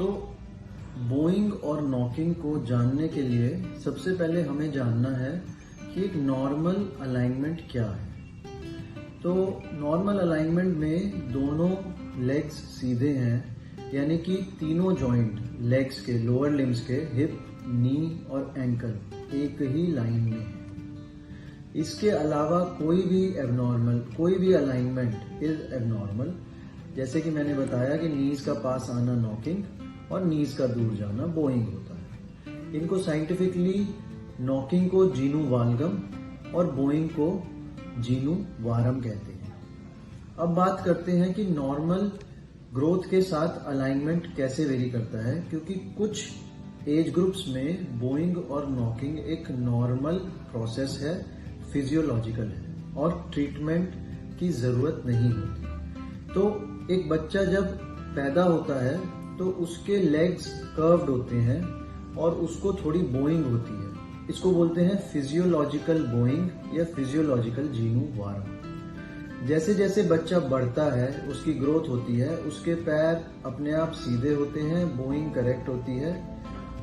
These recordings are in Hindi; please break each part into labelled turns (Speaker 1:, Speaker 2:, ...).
Speaker 1: तो बोइंग और नॉकिंग को जानने के लिए सबसे पहले हमें जानना है कि एक नॉर्मल अलाइनमेंट क्या है। तो नॉर्मल अलाइनमेंट में दोनों लेग्स सीधे हैं, यानी कि तीनों जॉइंट लेग्स के, लोअर लिम्स के, हिप, नी और एंकल एक ही लाइन में है। इसके अलावा कोई भी अलाइनमेंट इज एबनॉर्मल। जैसे कि मैंने बताया कि नीज का पास आना नॉकिंग और नीज का दूर जाना बोइंग होता है। इनको साइंटिफिकली नॉकिंग को जीनू वाल्गम और बोइंग को जीनू वारम कहते हैं। अब बात करते हैं कि नॉर्मल ग्रोथ के साथ अलाइनमेंट कैसे वेरी करता है, क्योंकि कुछ एज ग्रुप्स में बोइंग और नॉकिंग एक नॉर्मल प्रोसेस है, फिजियोलॉजिकल है और ट्रीटमेंट की जरूरत नहीं होती। तो एक बच्चा जब पैदा होता है तो उसके लेग्स कर्व्ड होते हैं और उसको थोड़ी बोइंग होती है। इसको बोलते हैं फिजियोलॉजिकल बोइंग या फिजियोलॉजिकल जीनू वार्म। जैसे जैसे बच्चा बढ़ता है, उसकी ग्रोथ होती है, उसके पैर अपने आप सीधे होते हैं, बोइंग करेक्ट होती है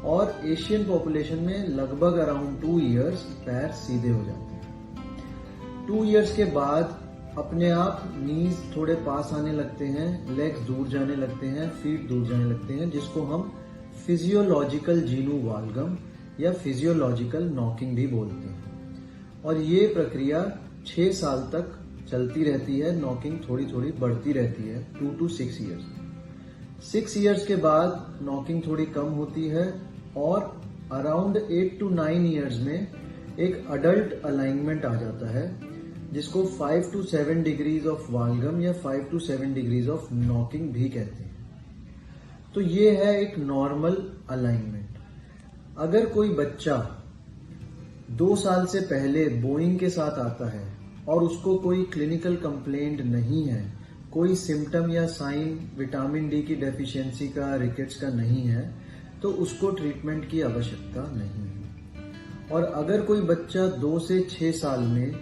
Speaker 1: और एशियन पॉपुलेशन में लगभग अराउंड 2 इयर्स पैर सीधे हो जाते हैं। 2 इयर्स के बाद अपने आप नीज थोड़े पास आने लगते हैं, लेग्स दूर जाने लगते हैं, फीट दूर जाने लगते हैं, जिसको हम फिजियोलॉजिकल जीनू वाल्गम या फिजियोलॉजिकल नॉकिंग भी बोलते हैं। और ये प्रक्रिया 6 साल तक चलती रहती है। नॉकिंग थोड़ी थोड़ी बढ़ती रहती है 2 to 6 इयर्स। 6 इयर्स के बाद नॉकिंग थोड़ी कम होती है और अराउंड 8 to 9 इयर्स में एक अडल्ट अलाइनमेंट आ जाता है, जिसको 5 to 7 डिग्रीज ऑफ वाल्गम या 5 to 7 डिग्रीज ऑफ नॉकिंग भी कहते हैं। तो ये है एक नॉर्मल अलाइनमेंट। अगर कोई बच्चा 2 साल से पहले बोइंग के साथ आता है और उसको कोई क्लिनिकल कंप्लेंट नहीं है, कोई सिम्टम या साइन विटामिन डी की डेफिशिएंसी का, रिकेट्स का नहीं है, तो उसको ट्रीटमेंट की आवश्यकता नहीं है। और अगर कोई बच्चा 2 से 6 साल में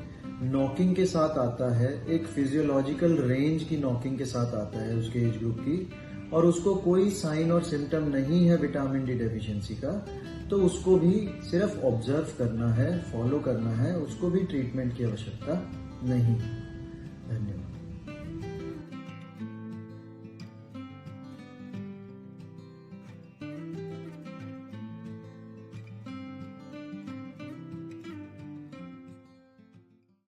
Speaker 1: नॉकिंग के साथ आता है, एक फिजियोलॉजिकल रेंज की नॉकिंग के साथ आता है उसके एज ग्रुप की, और उसको कोई साइन और सिम्टम नहीं है विटामिन डी डेफिशिएंसी का, तो उसको भी सिर्फ ऑब्जर्व करना है, फॉलो करना है, उसको भी ट्रीटमेंट की आवश्यकता नहीं है। धन्यवाद।